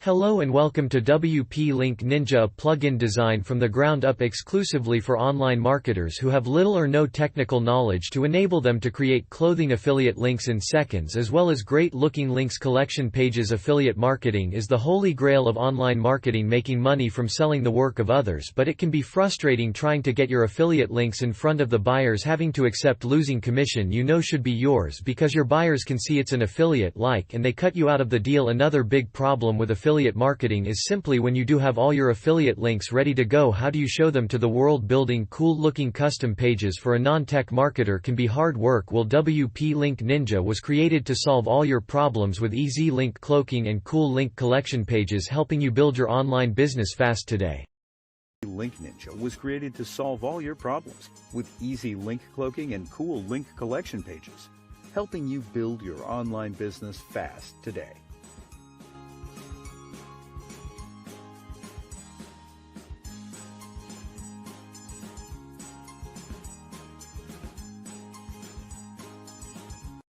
Hello and welcome to WpLinkNinja, a plugin designed from the ground up exclusively for online marketers who have little or no technical knowledge to enable them to create clothing affiliate links in seconds as well as great-looking links collection pages. Affiliate marketing is the holy grail of online marketing, making money from selling the work of others, but it can be frustrating trying to get your affiliate links in front of the buyers, having to accept losing commission you know should be yours because your buyers can see it's an affiliate like and they cut you out of the deal. Another big problem with affiliate marketing is simply when you do have all your affiliate links ready to go, how do you show them to the world? Building cool-looking custom pages for a non-tech marketer can be hard work. Well, WpLinkNinja was created to solve all your problems with easy link cloaking and cool link collection pages, helping you build your online business fast today. WpLinkNinja was created to solve all your problems with easy link cloaking and cool link collection pages, helping you build your online business fast today.